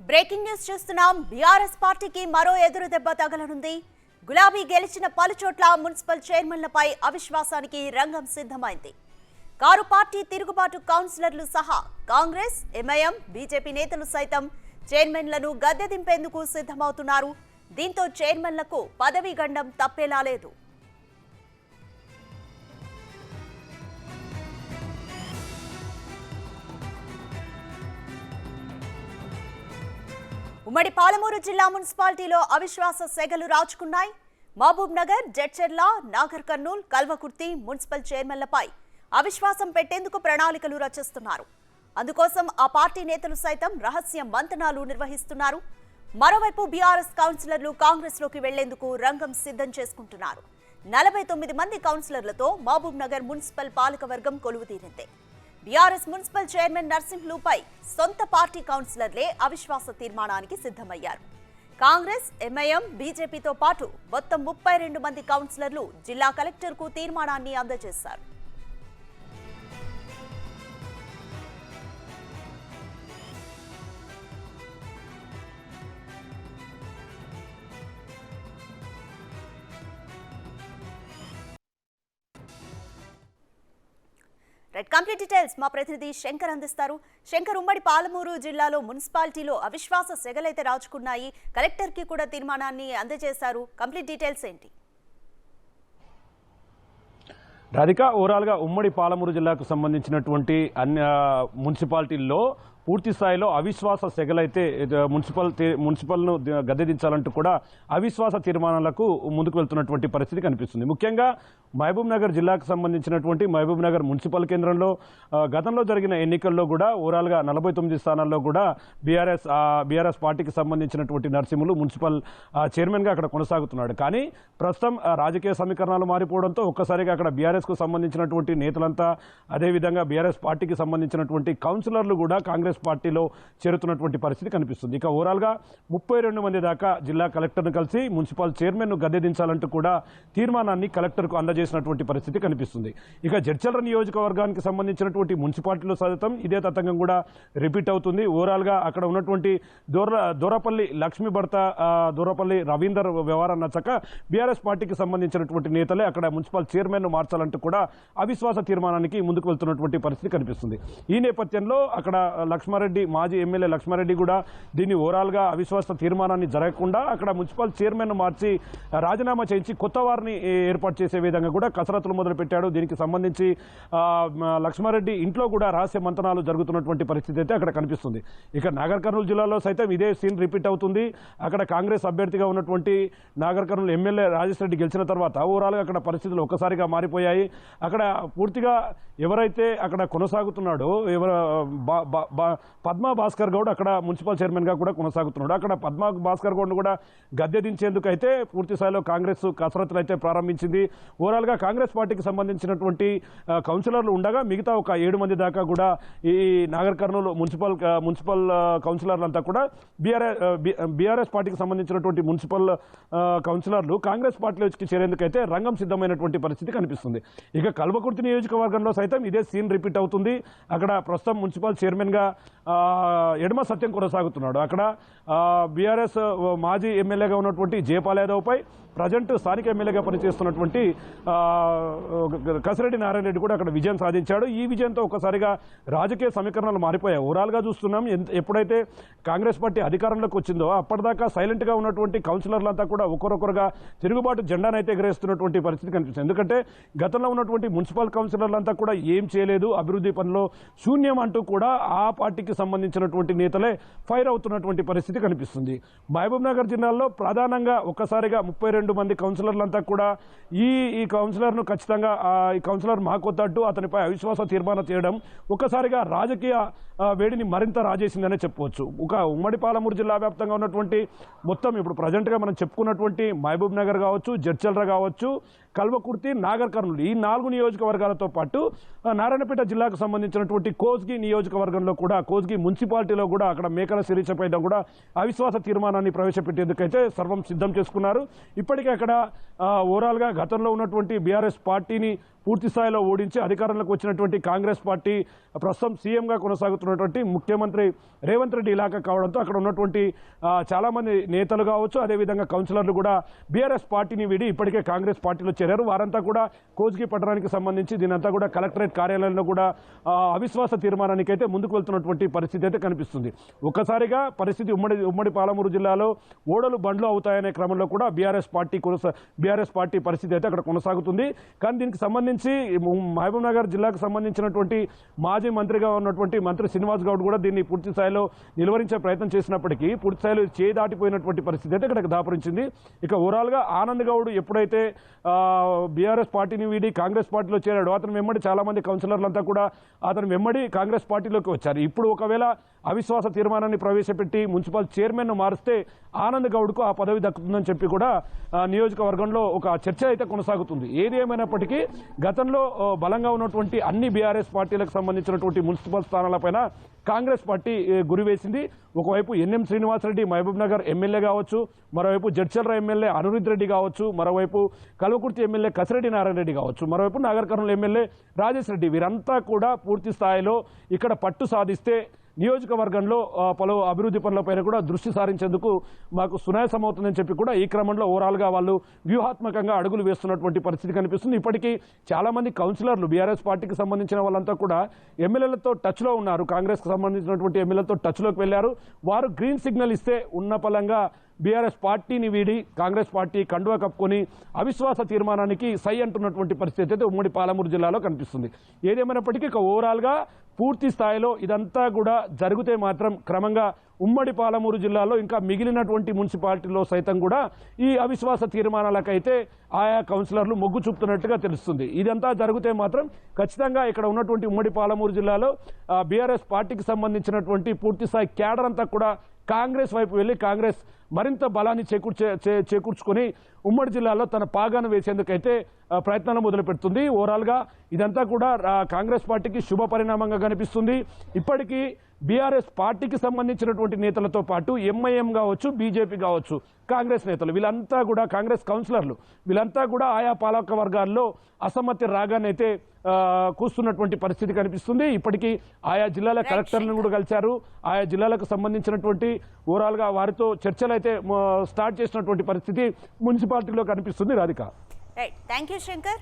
Breaking news చూస్తున్నాం. BRS పార్టీకి మరో ఎదురు దెబ్బ తగలనుంది. గులాబీ గెలిచిన పలు చోట్ల మున్సిపల్ చైర్మన్లపై అవిశ్వాసానికి రంగం సిద్ధమైంది. కారు పార్టీ తిరుగుబాటు కౌన్సిలర్లు సహా కాంగ్రెస్, ఎంఐఎం, బీజేపీ నేతలు సైతం చైర్మన్లను గద్దె దింపేందుకు సిద్ధమవుతున్నారు. దీంతో చైర్మన్లకు పదవీ గండం తప్పేలా లేదు. ఉమ్మడి పాలమూరు జిల్లా మున్సిపాలిటీలో అవిశ్వాస సెగలు రాచుకున్నాయి. మహబూబ్ నగర్, జడ్చర్ల, నాగర్ కర్నూల్, కల్వకుర్తి మున్సిపల్ చైర్మన్లపై అవిశ్వాసం పెట్టేందుకు ప్రణాళికలు రచిస్తున్నారు. అందుకోసం ఆ పార్టీ నేతలు సైతం రహస్య మంతనాలు నిర్వహిస్తున్నారు. మరోవైపు బీఆర్ఎస్ కౌన్సిలర్లు కాంగ్రెస్ లోకి వెళ్లేందుకు రంగం సిద్ధం చేసుకుంటున్నారు. 49 మంది కౌన్సిలర్లతో మహబూబ్ నగర్ మున్సిపల్ పాలకవర్గం కొలువుతీరింది. బీఆర్ఎస్ మున్సిపల్ చైర్మన్ నర్సింహ్లుపై సొంత పార్టీ కౌన్సిలర్లే అవిశ్వాస తీర్మానానికి సిద్ధమయ్యారు. కాంగ్రెస్, ఎంఐఎం, బీజేపీతో పాటు మొత్తం 32 మంది కౌన్సిలర్లు జిల్లా కలెక్టర్కు తీర్మానాన్ని అందజేశారు. కంప్లీట్ డీటెయిల్స్ మా ప్రతినిధి శంకర్ అందిస్తారు. శంకర్, ఉమ్మడి పాలమూరు జిల్లాలో మున్సిపాలిటీలో అవిశ్వాస సెగలైతే రాచుకున్నాయి. కలెక్టర్ కి కూడా తీర్మానాన్ని అందజేశారు. కంప్లీట్ డీటెయిల్స్ ఏంటి? రాధిక, ఓవరాల్గా ఉమ్మడి పాలమూరు జిల్లాకు సంబంధించినటువంటి అన్ని మున్సిపాలిటీల్లో పూర్తి స్థాయిలో అవిశ్వాస సెగలైతే మున్సిపల్ను గద్దెదించాలంటూ కూడా అవిశ్వాస తీర్మానాలకు ముందుకు వెళ్తున్నటువంటి పరిస్థితి కనిపిస్తుంది. ముఖ్యంగా మహబూబ్ నగర్ జిల్లాకు సంబంధించినటువంటి మహబూబ్ నగర్ మున్సిపల్ కేంద్రంలో గతంలో జరిగిన ఎన్నికల్లో కూడా ఓవరాల్గా 49 స్థానాల్లో కూడా బీఆర్ఎస్ పార్టీకి సంబంధించినటువంటి నరసింహులు మున్సిపల్ చైర్మన్గా అక్కడ కొనసాగుతున్నాడు. కానీ ప్రస్తుతం రాజకీయ సమీకరణాలు మారిపోవడంతో ఒక్కసారిగా అక్కడ బీఆర్ఎస్కు సంబంధించినటువంటి నేతలంతా, అదేవిధంగా బీఆర్ఎస్ పార్టీకి సంబంధించినటువంటి కౌన్సిలర్లు కూడా కాంగ్రెస్ పార్టీలో చేరుతున్నటువంటి పరిస్థితి కనిపిస్తుంది. ఇక ఓవరాల్గా 32 మంది దాకా జిల్లా కలెక్టర్ను కలిసి మున్సిపల్ చైర్మన్ను గద్దెదించాలంటూ కూడా తీర్మానాన్ని కలెక్టర్కు అందజేసినటువంటి పరిస్థితి కనిపిస్తుంది. ఇక జడ్చర్ల నియోజకవర్గానికి సంబంధించినటువంటి మున్సిపాలిటీలో సైతం ఇదే తతంగం కూడా రిపీట్ అవుతుంది. ఓవరాల్గా అక్కడ ఉన్నటువంటి దూరపల్లి లక్ష్మీ భర్త దూరపల్లి రవీందర్ వ్యవహారం నచ్చక బీఆర్ఎస్ పార్టీకి సంబంధించినటువంటి నేతలే అక్కడ మున్సిపల్ చైర్మన్ను మార్చాలంటూ కూడా అవిశ్వాస తీర్మానానికి ముందుకు వెళ్తున్నటువంటి పరిస్థితి కనిపిస్తుంది. ఈ నేపథ్యంలో అక్కడ లక్ష్మారెడ్డి, మాజీ ఎమ్మెల్యే లక్ష్మారెడ్డి కూడా దీన్ని ఓవరాల్గా అవిశ్వాస తీర్మానాన్ని జరగకుండా అక్కడ మున్సిపల్ చైర్మన్ మార్చి రాజీనామా చేయించి కొత్త వారిని ఏర్పాటు చేసే విధంగా కూడా కసరత్తులు మొదలుపెట్టాడు. దీనికి సంబంధించి లక్ష్మారెడ్డి ఇంట్లో కూడా రహస్య మంతనాలు జరుగుతున్నటువంటి పరిస్థితి అయితే అక్కడ కనిపిస్తుంది. ఇక నాగర్ కర్నూలు జిల్లాలో సైతం ఇదే సీన్ రిపీట్ అవుతుంది. అక్కడ కాంగ్రెస్ అభ్యర్థిగా ఉన్నటువంటి నాగర్ కర్నూలు ఎమ్మెల్యే రాజేష్ రెడ్డి గెలిచిన తర్వాత ఓవరాల్గా అక్కడ పరిస్థితులు ఒక్కసారిగా మారిపోయాయి. అక్కడ పూర్తిగా ఎవరైతే అక్కడ కొనసాగుతున్నాడో పద్మా భాస్కర్ గౌడ్ అక్కడ మున్సిపల్ చైర్మన్గా కూడా కొనసాగుతున్నాడు. అక్కడ పద్మా భాస్కర్ గౌడ్ను కూడా గద్దె దించేందుకు అయితే పూర్తి స్థాయిలో కాంగ్రెస్ కసరత్తులు అయితే ప్రారంభించింది. ఓవరాల్గా కాంగ్రెస్ పార్టీకి సంబంధించినటువంటి కౌన్సిలర్లు ఉండగా మిగతా ఒక 7 మంది దాకా కూడా ఈ నాగర్ కర్నూలు మున్సిపల్ కౌన్సిలర్లంతా కూడా బీఆర్ఎస్ పార్టీకి సంబంధించినటువంటి మున్సిపల్ కౌన్సిలర్లు కాంగ్రెస్ పార్టీలోకి చేరేందుకైతే రంగం సిద్ధమైనటువంటి పరిస్థితి కనిపిస్తుంది. ఇక కల్వకుర్తి నియోజకవర్గంలో సైతం ఇదే సీన్ రిపీట్ అవుతుంది. అక్కడ ప్రస్తుతం మున్సిపల్ చైర్మన్గా ఎడమ సత్యం కొనసాగుతున్నాడు. అక్కడ బీఆర్ఎస్ మాజీ ఎమ్మెల్యేగా ఉన్నటువంటి జయపాల్ యాదవ్పై ప్రజెంట్ స్థానిక ఎమ్మెల్యేగా పనిచేస్తున్నటువంటి కసిరెడ్డి నారాయణ రెడ్డి కూడా అక్కడ విజయం సాధించాడు. ఈ విజయంతో ఒకసారిగా రాజకీయ సమీకరణలు మారిపోయాయి. ఓవరాల్గా చూస్తున్నాం, ఎప్పుడైతే కాంగ్రెస్ పార్టీ అధికారంలోకి వచ్చిందో అప్పటిదాకా సైలెంట్గా ఉన్నటువంటి కౌన్సిలర్లంతా కూడా ఒకరొకరుగా తిరుగుబాటు జెండానైతే ఎగరేస్తున్నటువంటి పరిస్థితి కనిపిస్తుంది. ఎందుకంటే గతంలో ఉన్నటువంటి మున్సిపల్ కౌన్సిలర్లంతా కూడా ఏం చేయలేదు, అభివృద్ధి పనిలో శూన్యం అంటూ కూడా ఆ పార్టీకి సంబంధించినటువంటి నేతలే ఫైర్ అవుతున్నటువంటి పరిస్థితి కనిపిస్తుంది. మహబూబ్ నగర్ జిల్లాలో ప్రధానంగా ఒక్కసారిగా 32 మంది కౌన్సిలర్లంతా కూడా ఈ కౌన్సిలర్ను ఖచ్చితంగా ఈ కౌన్సిలర్ మాకొద్దట్టు అతనిపై అవిశ్వాస తీర్మానం చేయడం ఒక్కసారిగా రాజకీయ వేడిని మరింత రాజేసిందనే చెప్పవచ్చు. ఒక ఉమ్మడి పాలమూరు జిల్లా వ్యాప్తంగా ఉన్నటువంటి మొత్తం ఇప్పుడు ప్రజెంట్గా మనం చెప్పుకున్నటువంటి మహబూబ్ నగర్ కావచ్చు, జడ్చర్ల కావచ్చు, కల్వకుర్తి, నాగర్ కర్నూలు ఈ 4 నియోజకవర్గాలతో పాటు నారాయణపేట జిల్లాకు సంబంధించినటువంటి కోస్గి నియోజకవర్గంలో కూడా, కోస్గి మున్సిపాలిటీలో కూడా అక్కడ మేకల శిరీషపై కూడా అవిశ్వాస తీర్మానాన్ని ప్రవేశపెట్టేందుకైతే సర్వం సిద్ధం చేసుకున్నారు. ఇప్పటికే అక్కడ ఓవరాల్గా గతంలో ఉన్నటువంటి బీఆర్ఎస్ పార్టీని పూర్తి స్థాయిలో ఓడించి అధికారంలోకి వచ్చినటువంటి కాంగ్రెస్ పార్టీ ప్రస్తుతం సీఎంగా కొనసాగుతున్నటువంటి ముఖ్యమంత్రి రేవంత్ రెడ్డి ఇలాకా కావడంతో అక్కడ ఉన్నటువంటి చాలామంది నేతలు కావచ్చు, అదేవిధంగా కౌన్సిలర్లు కూడా బీఆర్ఎస్ పార్టీని వీడి ఇప్పటికే కాంగ్రెస్ పార్టీలో చేరారు. వారంతా కూడా కోజ్గి పట్టణానికి సంబంధించి దీనంతా కూడా కలెక్టరేట్ కార్యాలయంలో కూడా అవిశ్వాస తీర్మానానికి అయితే ముందుకు వెళ్తున్నటువంటి పరిస్థితి అయితే కనిపిస్తుంది. ఒక్కసారిగా పరిస్థితి ఉమ్మడి పాలమూరు జిల్లాలో ఓడలు బండ్లు అవుతాయనే క్రమంలో కూడా బీఆర్ఎస్ పార్టీ పరిస్థితి అయితే అక్కడ కొనసాగుతుంది. కానీ దీనికి సంబంధించి మహబూబ్ నగర్ జిల్లాకు సంబంధించినటువంటి మాజీ మంత్రిగా ఉన్నటువంటి మంత్రి శ్రీనివాస్ గౌడ్ కూడా దీన్ని పూర్తి స్థాయిలో నిలువరించే ప్రయత్నం చేసినప్పటికీ పూర్తి స్థాయిలో దాటిపోయినటువంటి పరిస్థితి అయితే ఇక్కడ దాపురించింది. ఇక ఓవరాల్గా ఆనంద్ గౌడ్ ఎప్పుడైతే బీఆర్ఎస్ పార్టీని వీడి కాంగ్రెస్ పార్టీలో చేరాడో అతను వెంబడి చాలామంది కౌన్సిలర్లంతా కూడా అతను వెంబడి కాంగ్రెస్ పార్టీలోకి వచ్చారు. ఇప్పుడు ఒకవేళ అవిశ్వాస తీర్మానాన్ని ప్రవేశపెట్టి మున్సిపల్ చైర్మన్ను మారిస్తే ఆనంద్ గౌడ్కు ఆ పదవి దక్కుతుందని చెప్పి కూడా నియోజకవర్గంలో ఒక చర్చ అయితే కొనసాగుతుంది. ఏది ఏమైనప్పటికీ గతంలో బలంగా ఉన్నటువంటి అన్ని బీఆర్ఎస్ పార్టీలకు సంబంధించినటువంటి మున్సిపల్ స్థానాలపైన కాంగ్రెస్ పార్టీ గురివేసింది. ఒకవైపు ఎన్ఎం శ్రీనివాసరెడ్డి మహబూబ్ నగర్ ఎమ్మెల్యే కావచ్చు, మరోవైపు జడ్చర్ల ఎమ్మెల్యే అనురుద్ రెడ్డి కావచ్చు, మరోవైపు కల్వకుర్తి ఎమ్మెల్యే కసిరెడ్డి నారాయణ రెడ్డి కావచ్చు, మరోవైపు నాగర్ కర్నూలు ఎమ్మెల్యే రాజేష్ రెడ్డి, వీరంతా కూడా పూర్తి స్థాయిలో ఇక్కడ పట్టు సాధిస్తే నియోజకవర్గంలో పలు అభివృద్ధి పనులపైన కూడా దృష్టి సారించేందుకు మాకు సునాయాసమవుతుందని చెప్పి కూడా ఈ క్రమంలో ఓవరాల్గా వాళ్ళు వ్యూహాత్మకంగా అడుగులు వేస్తున్నటువంటి పరిస్థితి కనిపిస్తుంది. ఇప్పటికీ చాలామంది కౌన్సిలర్లు బీఆర్ఎస్ పార్టీకి సంబంధించిన వాళ్ళంతా కూడా ఎమ్మెల్యేలతో టచ్లో ఉన్నారు. కాంగ్రెస్కి సంబంధించినటువంటి ఎమ్మెల్యేలతో టచ్లోకి వెళ్లారు. వారు గ్రీన్ సిగ్నల్ ఇస్తే ఉన్న పలంగా బీఆర్ఎస్ పార్టీని వీడి కాంగ్రెస్ పార్టీ కండువా కప్పుకొని అవిశ్వాస తీర్మానానికి సై అంటున్నటువంటి పరిస్థితి అయితే ఉమ్మడి పాలమూరు జిల్లాలో కనిపిస్తుంది. ఏదేమైనప్పటికీ ఇక ఓవరాల్గా పూర్తి స్థాయిలో ఇదంతా కూడా జరిగితే మాత్రం క్రమంగా ఉమ్మడి పాలమూరు జిల్లాలో ఇంకా మిగిలినటువంటి మున్సిపాలిటీలో సైతం కూడా ఈ అవిశ్వాస తీర్మానాలకైతే ఆయా కౌన్సిలర్లు మొగ్గు చూపుతున్నట్టుగా తెలుస్తుంది. ఇదంతా జరిగితే మాత్రం ఖచ్చితంగా ఇక్కడ ఉన్నటువంటి ఉమ్మడి పాలమూరు జిల్లాలో బీఆర్ఎస్ పార్టీకి సంబంధించినటువంటి పూర్తి స్థాయి క్యాడర్ అంతా కూడా కాంగ్రెస్ వైపు వెళ్ళి కాంగ్రెస్ మరింత బలాన్ని చేకూర్చుకొని ఉమ్మడి జిల్లాలో తన పాగాను వేసేందుకైతే ప్రయత్నాలు మొదలుపెడుతుంది. ఓవరాల్గా ఇదంతా కూడా కాంగ్రెస్ పార్టీకి శుభ పరిణామంగా కనిపిస్తుంది. ఇప్పటికీ బీఆర్ఎస్ పార్టీకి సంబంధించినటువంటి నేతలతో పాటు ఎంఐఎం కావచ్చు, బీజేపీ కావచ్చు, కాంగ్రెస్ నేతలు వీళ్ళంతా కూడా కాంగ్రెస్ కౌన్సిలర్లు వీళ్ళంతా కూడా ఆయా పాలక వర్గాల్లో అసమ్మతి రాగానైతే కూస్తున్నటువంటి పరిస్థితి కనిపిస్తుంది. ఇప్పటికీ ఆయా జిల్లాల కలెక్టర్లను కూడా కలిశారు. ఆయా జిల్లాలకు సంబంధించినటువంటి ఓవరాల్గా వారితో చర్చలు అయితే స్టార్ట్ చేసినటువంటి పరిస్థితి మున్సిపాలిటీలో కనిపిస్తుంది. Radhika, thank you Shankar.